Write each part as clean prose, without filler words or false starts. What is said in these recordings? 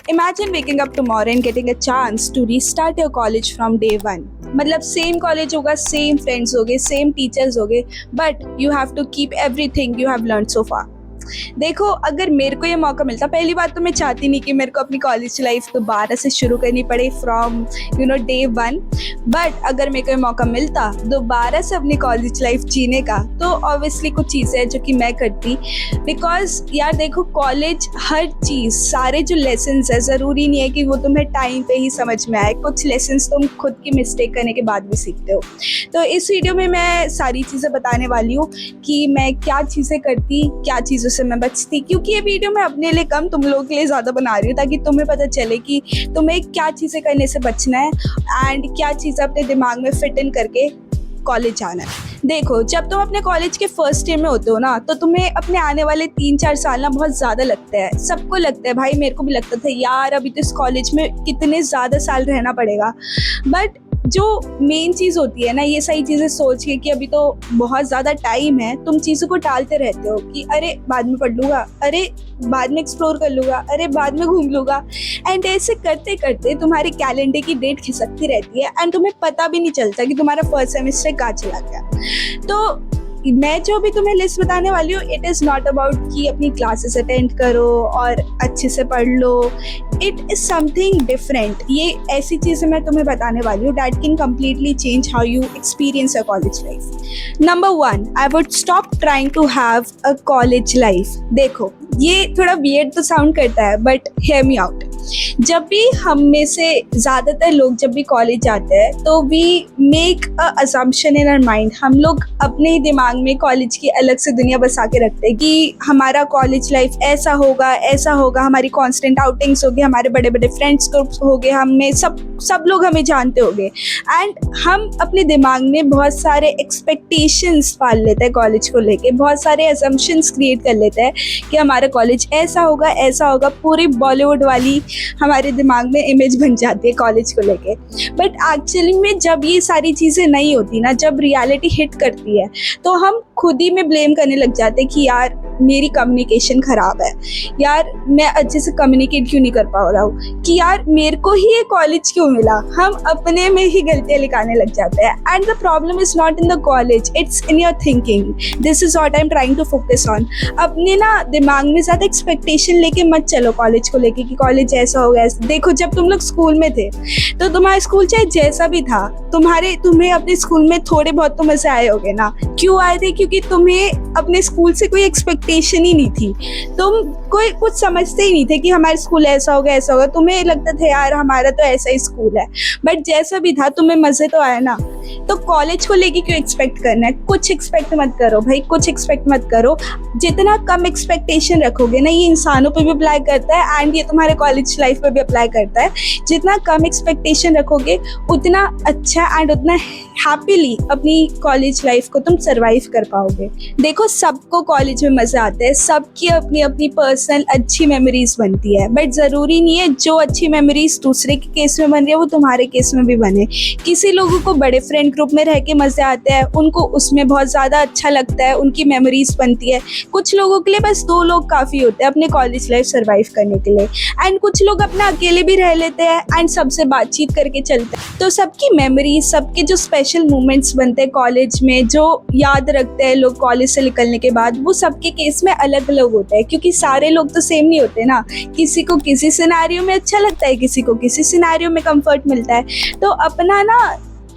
Imagine waking up tomorrow and getting a chance to restart your college from day one. मतलब same college होगा, same friends होंगे, same teachers होंगे, but you have to keep everything you have learn so far. देखो, अगर मेरे को ये मौका मिलता, पहली बात तो मैं चाहती नहीं कि मेरे को अपनी कॉलेज लाइफ दोबारा से शुरू करनी पड़े फ्रॉम डे वन। बट अगर मेरे को ये मौका मिलता दोबारा से अपनी कॉलेज लाइफ जीने का, तो ऑब्वियसली कुछ चीज़ें हैं जो कि मैं करती। बिकॉज यार देखो, कॉलेज हर चीज़, सारे जो लेसन्स है, ज़रूरी नहीं है कि वो तुम्हें टाइम पे ही समझ में आए। कुछ लेसन्स तुम खुद की मिस्टेक करने के बाद भी सीखते हो। तो इस वीडियो में मैं सारी चीज़ें बताने वाली हूँ कि मैं क्या चीज़ें करती, क्या चीज़ों से मैं बचती। क्योंकि ये वीडियो मैं अपने लिए कम, तुम लोगों के लिए ज़्यादा बना रही हूँ, ताकि तुम्हें पता चले कि तुम्हें क्या चीज़ें करने से बचना है एंड क्या चीज़ें अपने दिमाग में फिट इन करके कॉलेज जाना है। देखो, जब तुम अपने कॉलेज के फर्स्ट ईयर में होते हो ना, तो तुम्हें अपने आने वाले 3-4 साल ना बहुत ज़्यादा लगता है। सबको लगता है, भाई मेरे को भी लगता था यार अभी तो इस कॉलेज में कितने ज़्यादा साल रहना पड़ेगा। बट जो मेन चीज़ होती है ना, ये सारी चीज़ें सोच के कि अभी तो बहुत ज़्यादा टाइम है, तुम चीज़ों को टालते रहते हो कि अरे बाद में पढ़ लूँगा, अरे बाद में एक्सप्लोर कर लूँगा, अरे बाद में घूम लूँगा। एंड ऐसे करते करते तुम्हारे कैलेंडर की डेट खिसकती रहती है एंड तुम्हें पता भी नहीं चलता कि तुम्हारा फर्स्ट सेमेस्टर कहाँ चला गया। तो मैं जो भी तुम्हें लिस्ट बताने वाली हूँ, इट इज़ नॉट अबाउट कि अपनी क्लासेस अटेंड करो और अच्छे से पढ़ लो। It is something different. ये ऐसी चीज़ें मैं तुम्हें बताने वाली हूँ that can completely change how you experience a college life. Number 1, I would stop trying to have a college life. देखो, ये थोड़ा वियर्ड तो साउंड करता है, बट हियर मी आउट। जब भी हम में से ज़्यादातर लोग जब भी कॉलेज जाते हैं, तो we make a assumption in our mind. हम लोग अपने दिमाग में कॉलेज की अलग से दुनिया बसा के रखते हैं कि हमारा कॉलेज लाइफ ऐसा होगा, ऐसा होगा, हमारी कॉन्स्टेंट आउटिंग्स होगी, हमारे बड़े बड़े फ्रेंड्स ग्रुप्स होंगे, हमें सब लोग हमें जानते होंगे। एंड हम अपने दिमाग में बहुत सारे एक्सपेक्टेशंस पाल लेते हैं कॉलेज को लेके, बहुत सारे अजम्पशंस क्रिएट कर लेते हैं कि हमारा कॉलेज ऐसा होगा, ऐसा होगा। पूरी बॉलीवुड वाली हमारे दिमाग में इमेज बन जाती है कॉलेज को लेके। बट एक्चुअली में जब ये सारी चीज़ें नहीं होती ना, जब रियलिटी हिट करती है, तो हम खुद ही में ब्लेम करने लग जाते हैं कि यार मेरी कम्युनिकेशन ख़राब है, यार मैं अच्छे से कम्युनिकेट क्यों नहीं कर पा रहा हूँ, कि यार मेरे को ही ये कॉलेज क्यों मिला। हम अपने में ही गलतियाँ निकालने लग जाते हैं। And the problem is not in the college, it's in your thinking. This is what I am trying to focus on. अपने ना दिमाग में ज़्यादा एक्सपेक्टेशन लेके मत चलो कॉलेज को लेके कि कॉलेज ऐसा होगा। देखो, जब तुम लोग स्कूल में थे, तो तुम्हारा स्कूल चाहे जैसा भी था, तुम्हें अपने स्कूल में थोड़े बहुत तो मज़े आए होंगे ना। क्यों आए थे? क्योंकि तुम्हें अपने स्कूल से कोई एक्सपेक्टेशन ही नहीं थी। तुम कोई कुछ समझते ही नहीं थे कि हमारा स्कूल ऐसा होगा, ऐसा होगा। तुम्हें लगता था यार हमारा तो ऐसा ही स्कूल है। बट जैसा भी था, तुम्हें मज़े तो आए ना। तो कॉलेज को लेके क्यों एक्सपेक्ट करना है? कुछ एक्सपेक्ट मत करो भाई, कुछ एक्सपेक्ट मत करो। जितना कम एक्सपेक्टेशन रखोगे ना, ये इंसानों पे भी अप्लाई करता है एंड ये तुम्हारे कॉलेज लाइफ पे भी अप्लाई करता है। जितना कम एक्सपेक्टेशन रखोगे, उतना अच्छा एंड उतना हैप्पीली अपनी कॉलेज लाइफ को तुम सर्वाइव कर पाओगे। देखो, सबको कॉलेज में मज़ा आता है, सबकी अपनी अपनी पर्सनल अच्छी मेमोरीज बनती है। बट ज़रूरी नहीं है जो अच्छी मेमोरीज दूसरे के केस में बन रही है वो तुम्हारे केस में भी बने। किसी लोगों को बड़े फ्रेंड ग्रुप में रह के मज़े आते हैं, उनको उसमें बहुत ज़्यादा अच्छा लगता है, उनकी मेमोरीज बनती है। कुछ लोगों के लिए बस 2 लोग काफ़ी होते हैं अपने कॉलेज लाइफ सर्वाइव करने के लिए। एंड कुछ लोग अपना अकेले भी रह लेते हैं एंड सबसे बातचीत करके चलते हैं। तो सबकी मेमोरीज, सबके जो स्पेशल मोमेंट्स बनते हैं कॉलेज में, जो याद रखते हैं लोग कॉलेज से निकलने के बाद, वो सबके केस में अलग अलग होता है। क्योंकि सारे लोग तो सेम नहीं होते ना। किसी को किसी सिनेरियो में अच्छा लगता है, किसी को किसी सिनेरियो में कंफर्ट मिलता है। तो अपना ना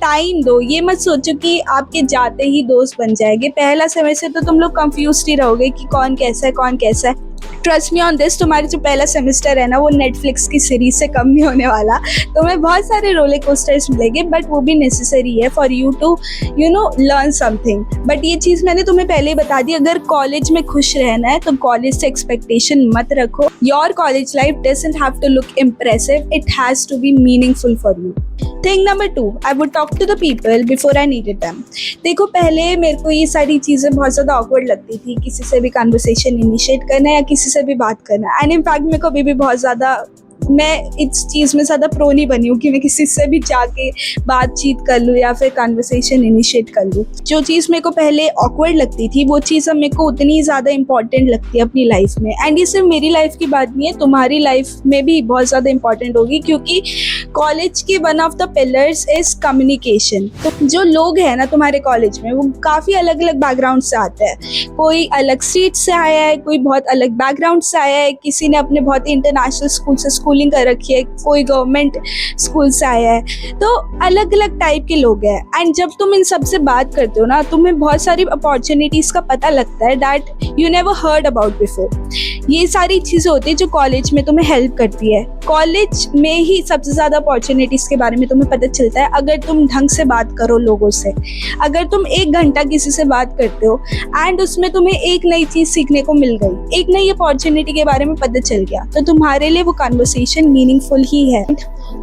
टाइम दो। ये मत सोचो कि आपके जाते ही दोस्त बन जाएंगे। पहला सेमेस्टर तो तुम लोग कंफ्यूज ही रहोगे कि कौन कैसा है, कौन कैसा है। ट्रस्ट मी ऑन दिस, तुम्हारा जो पहला सेमेस्टर है ना, वो नेटफ्लिक्स की सीरीज से कम नहीं होने वाला। तुम्हें बहुत सारे रोलर कोस्टर्स मिलेंगे, बट वो भी नेसेसरी है for you to learn something. But ये चीज़ मैंने तुम्हें पहले ही बता दी, अगर कॉलेज में खुश रहना है तो कॉलेज से एक्सपेक्टेशन मत रखो। Your college life doesn't have to look impressive, it has to be meaningful for you. Thing number 2, I would talk to the people before I needed them. देखो, पहले मेरे को ये सारी चीज़ें बहुत ज़्यादा ऑकवर्ड लगती थी, किसी से भी कन्वर्सेशन इनिशिएट करना या किसी से भी बात करना। एंड इनफैक्ट मेरे को अभी भी बहुत ज़्यादा मैं इस चीज़ में ज़्यादा प्रो नहीं बनी हूँ कि मैं किसी से भी जाके बातचीत कर लूँ या फिर कन्वर्सेशन इनिशिएट कर लूँ। जो चीज़ मेरे को पहले ऑकवर्ड लगती थी वो चीज़ अब मेरे को उतनी ज़्यादा इंपॉर्टेंट लगती है अपनी लाइफ में। एंड ये सिर्फ मेरी लाइफ की बात नहीं है, तुम्हारी लाइफ में भी बहुत ज़्यादा इंपॉर्टेंट होगी, क्योंकि कॉलेज के one of the pillars is communication. तो जो लोग हैं ना तुम्हारे कॉलेज में वो काफ़ी अलग अलग बैकग्राउंड से आते हैं। कोई अलग स्टेट से आया है, कोई बहुत अलग बैकग्राउंड से आया है, किसी ने अपने बहुत ही इंटरनेशनल स्कूल से स्कूलिंग कर रखी है, कोई गवर्नमेंट स्कूल से आया है। तो अलग अलग टाइप के लोग हैं। एंड जब तुम इन सब से बात करते हो ना, तुम्हें बहुत सारी अपॉर्चुनिटीज़ का पता लगता है that you never heard about before. ये सारी चीज़ें होती है जो कॉलेज में तुम्हें हेल्प करती है। कॉलेज में ही सबसे ज़्यादा अपॉर्चुनिटीज़ के बारे में तुम्हें पता चलता है अगर तुम ढंग से बात करो लोगों से। अगर तुम 1 घंटा किसी से बात करते हो एंड उसमें तुम्हें एक नई चीज़ सीखने को मिल गई, एक नई अपॉर्चुनिटी के बारे में पता चल गया, तो तुम्हारे लिए वो कन्वर्सेशन मीनिंगफुल ही है।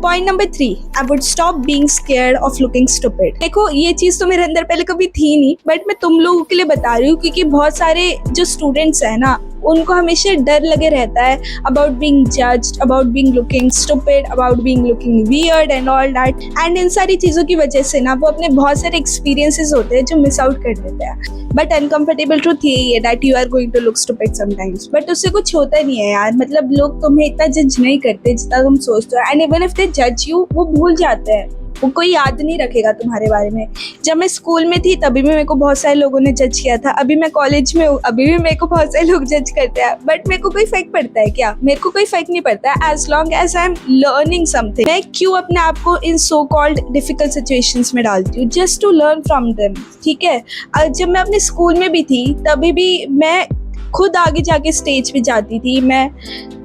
Point number 3, I would stop being scared of looking stupid. देखो ये चीज़ तो मेरे अंदर पहले कभी थी नहीं, बट मैं तुम लोगों के लिए बता रही हूँ, क्योंकि बहुत सारे जो स्टूडेंट्स हैं ना उनको हमेशा डर लगे रहता है about being judged, about being looking stupid, about being looking weird and all that. And in सारी चीज़ों की वजह से ना वो अपने बहुत सारे एक्सपीरियंसेस होते हैं जो मिस आउट कर देते हैं। बट अनकम्फर्टेबल ट्रूथ यही है that you are going to look stupid sometimes, but उससे कुछ होता नहीं है यार। मतलब लोग तुम्हें इतना जज नहीं करते जितना तुम सोचते हो। एंड इवन इफ दे जज यू, वो भूल जाते हैं, वो कोई याद नहीं रखेगा तुम्हारे बारे में। जब मैं स्कूल में थी तभी भी मेरे को बहुत सारे लोगों ने जज किया था, अभी मैं कॉलेज में हूँ अभी भी मेरे को बहुत सारे लोग जज करते हैं, बट मेरे को कोई फर्क पड़ता है क्या? मेरे को कोई फर्क नहीं पड़ता है as long as I am learning something. मैं क्यों अपने आप को in so called difficult situations में डालती हूँ? Just to learn from them, ठीक है। जब मैं अपने स्कूल में भी थी तभी भी मैं खुद आगे जाके स्टेज पे जाती थी, मैं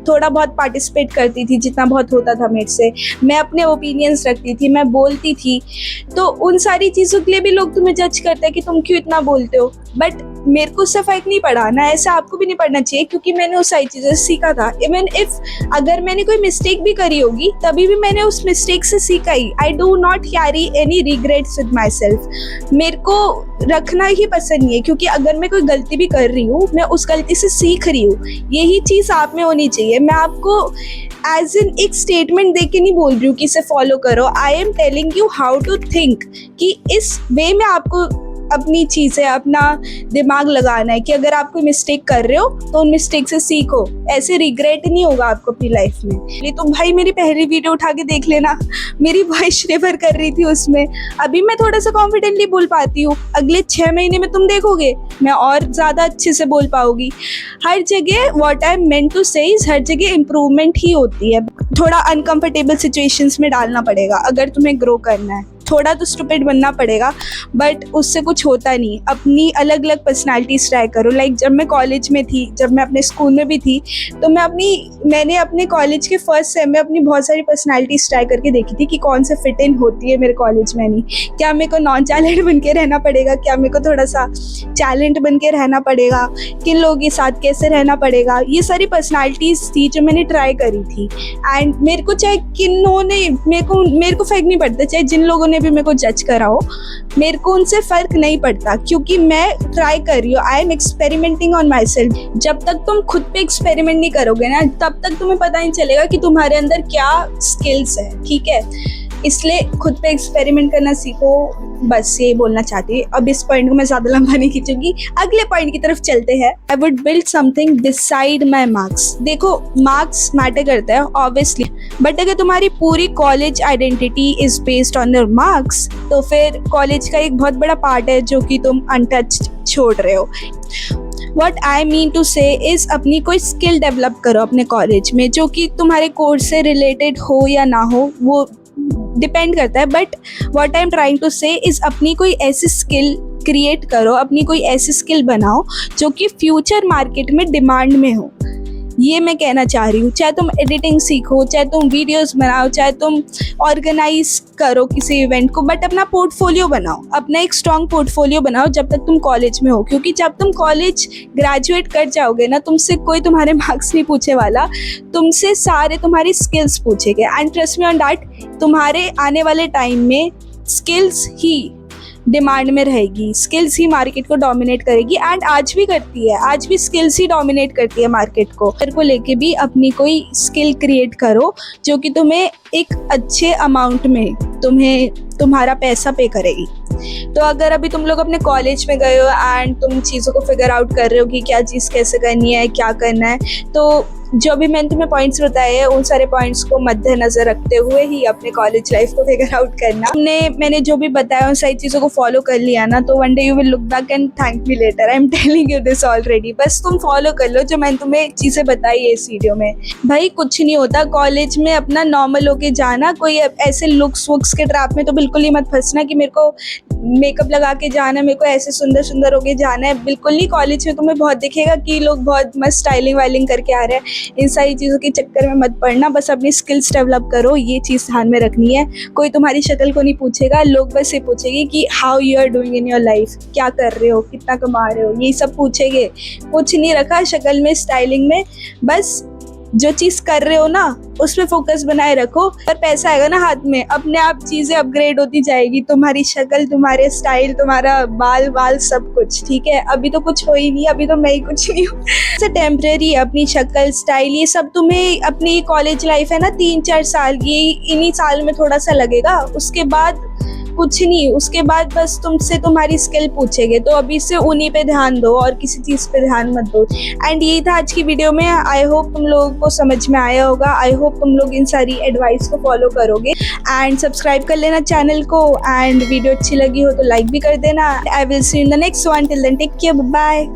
थोड़ा बहुत पार्टिसिपेट करती थी जितना बहुत होता था मेरे से, मैं अपने ओपिनियंस रखती थी, मैं बोलती थी। तो उन सारी चीज़ों के लिए भी लोग तुम्हें जज करते हैं कि तुम क्यों इतना बोलते हो, बट मेरे को उससे फर्क नहीं पड़ा ना। ऐसा आपको भी नहीं पड़ना चाहिए, क्योंकि मैंने उस सारी चीज़ें सीखा था। इवन इफ अगर मैंने कोई मिस्टेक भी करी होगी तभी भी मैंने उस मिस्टेक से सीखा ही। I do not carry any regrets with my self. मेरे को रखना ही पसंद नहीं है, क्योंकि अगर मैं कोई गलती भी कर रही हूँ मैं उस गलती से सीख रही हूँ। यही चीज़ आप में होनी चाहिए। मैं आपको एज इन एक स्टेटमेंट दे के नहीं बोल रही हूँ कि इसे फॉलो करो। I am telling you how to think, कि इस वे में आपको अपनी चीज़ें, अपना दिमाग लगाना है कि अगर आप कोई मिस्टेक कर रहे हो तो उन मिस्टेक से सीखो। ऐसे रिग्रेट नहीं होगा आपको अपनी लाइफ में। ये तो भाई मेरी पहली वीडियो उठा के देख लेना, मेरी वॉइस रिवर कर रही थी उसमें। अभी मैं थोड़ा सा कॉन्फिडेंटली बोल पाती हूँ, अगले 6 महीने में तुम देखोगे मैं और ज़्यादा अच्छे से बोल पाऊंगी। हर जगह what I meant to say is, हर जगह इम्प्रूवमेंट ही होती है। थोड़ा अनकम्फर्टेबल सिचुएशंस में डालना पड़ेगा अगर तुम्हें ग्रो करना है। थोड़ा तो स्टूपिड बनना पड़ेगा, बट उससे कुछ होता नहीं। अपनी अलग अलग पर्सनालिटीज ट्राई करो। लाइक जब मैं कॉलेज में थी, जब मैं अपने स्कूल में भी थी, तो मैंने अपने कॉलेज के फर्स्ट सेम में अपनी बहुत सारी पर्सनालिटीज ट्राई करके देखी थी कि कौन से फिट इन होती है मेरे कॉलेज में। नहीं, क्या मेरे को नॉन टैलेंट बन के रहना पड़ेगा, क्या मेरे को थोड़ा सा टैलेंट बन के रहना पड़ेगा, किन लोगों के साथ कैसे रहना पड़ेगा। ये सारी पर्सनालिटीज थी जो मैंने ट्राई करी थी। एंड मेरे को चाहे किन्होंने, मेरे को फर्क नहीं पड़ता, चाहे जिन लोगों ने भी मेरे को जज करा हो, मेरे को उनसे फर्क नहीं पड़ता, क्योंकि मैं ट्राई कर रही हूँ। I am experimenting on my self. जब तक तुम खुद पे एक्सपेरिमेंट नहीं करोगे ना, तब तक तुम्हें पता नहीं चलेगा कि तुम्हारे अंदर क्या स्किल्स है, ठीक है। इसलिए खुद पे एक्सपेरिमेंट करना सीखो, बस ये बोलना चाहती है। अब इस पॉइंट को मैं ज़्यादा लंबा नहीं खींचूंगी, अगले पॉइंट की तरफ चलते हैं। I would build something decide my marks. देखो मार्क्स मैटर करता है ऑब्वियसली, बट अगर तुम्हारी पूरी college identity is based on your marks, तो फिर कॉलेज का एक बहुत बड़ा पार्ट है जो कि तुम अनटच्ड छोड़ रहे हो। What I mean to say is अपनी कोई स्किल डेवलप करो अपने कॉलेज में, जो कि तुम्हारे कोर्स से रिलेटेड हो या ना हो वो डिपेंड करता है। But what I am trying to say is अपनी कोई ऐसी स्किल क्रिएट करो, अपनी कोई ऐसी स्किल बनाओ जो कि फ्यूचर मार्केट में डिमांड में हो। ये मैं कहना चाह रही हूँ। चाहे तुम एडिटिंग सीखो, चाहे तुम वीडियोस बनाओ, चाहे तुम ऑर्गेनाइज करो किसी इवेंट को, बट अपना पोर्टफोलियो बनाओ, अपना एक स्ट्रॉन्ग पोर्टफोलियो बनाओ जब तक तुम कॉलेज में हो। क्योंकि जब तुम कॉलेज ग्रेजुएट कर जाओगे ना, तुमसे कोई तुम्हारे मार्क्स नहीं पूछे वाला, तुमसे सारे तुम्हारी स्किल्स पूछेंगे। And trust me on that, तुम्हारे आने वाले टाइम में स्किल्स ही डिमांड में रहेगी, स्किल्स ही मार्केट को डोमिनेट करेगी एंड आज भी करती है, आज भी स्किल्स ही डोमिनेट करती है मार्केट को लेके भी अपनी कोई स्किल क्रिएट करो जो कि तुम्हें एक अच्छे अमाउंट में तुम्हारा पैसा पे करेगी। तो अगर अभी तुम लोग अपने कॉलेज में गए हो एंड तुम चीज़ों को फिगर आउट कर रहे हो कि क्या चीज़ कैसे करनी है, क्या करना है, तो जो भी मैंने तुम्हें पॉइंट्स बताए हैं उन सारे पॉइंट्स को मद्देनजर रखते हुए ही अपने कॉलेज लाइफ को फिगर आउट करना। मैंने जो भी बताया उन सारी चीज़ों को फॉलो कर लिया ना, तो one day you will look back and thank me later. I am telling you this already. बस तुम फॉलो कर लो जो मैंने तुम्हें चीज़ें बताई है इस वीडियो में। भाई कुछ नहीं होता कॉलेज में, अपना नॉर्मल होके जाना, कोई ऐसे लुक्स वुक्स के ट्रैप में तो बिल्कुल ही मत फंसना कि मेरे को मेकअप लगा के जाना है, मेरे को ऐसे सुंदर सुंदर होके जाना है। बिल्कुल नहीं। कॉलेज में तुम्हें बहुत दिखेगा कि लोग बहुत मस्त स्टाइलिंग वाइलिंग करके आ रहे हैं, इन सारी चीज़ों के चक्कर में मत पड़ना। बस अपनी स्किल्स डेवलप करो, ये चीज़ ध्यान में रखनी है। कोई तुम्हारी शक्ल को नहीं पूछेगा, लोग बस ये पूछेंगे कि how you are doing in your life, क्या कर रहे हो, कितना कमा रहे हो, ये सब पूछेंगे। कुछ नहीं रखा शक्ल में, स्टाइलिंग में, बस जो चीज़ कर रहे हो ना उस पर फोकस बनाए रखो। और पैसा आएगा ना हाथ में, अपने आप चीज़ें अपग्रेड होती जाएगी, तुम्हारी शक्ल, तुम्हारे स्टाइल, तुम्हारा बाल सब कुछ। ठीक है, अभी तो कुछ हो ही नहीं, अभी तो मैं ही कुछ नहीं हूँ। ऐसे टेम्परेरी है अपनी शक्ल, स्टाइल, ये सब तुम्हें अपनी कॉलेज लाइफ है ना 3-4 साल, ये इन्हीं साल में थोड़ा सा लगेगा, उसके बाद कुछ नहीं। उसके बाद बस तुमसे तुम्हारी स्किल पूछेंगे, तो अभी से उन्हीं पे ध्यान दो और किसी चीज़ पे ध्यान मत दो। एंड यही था आज की वीडियो में। आई होप तुम लोगों को समझ में आया होगा। आई होप तुम लोग इन सारी एडवाइस को फॉलो करोगे एंड सब्सक्राइब कर लेना चैनल को। एंड वीडियो अच्छी लगी हो तो लाइक भी कर देना। I will see in the next one. Till then take care, bye.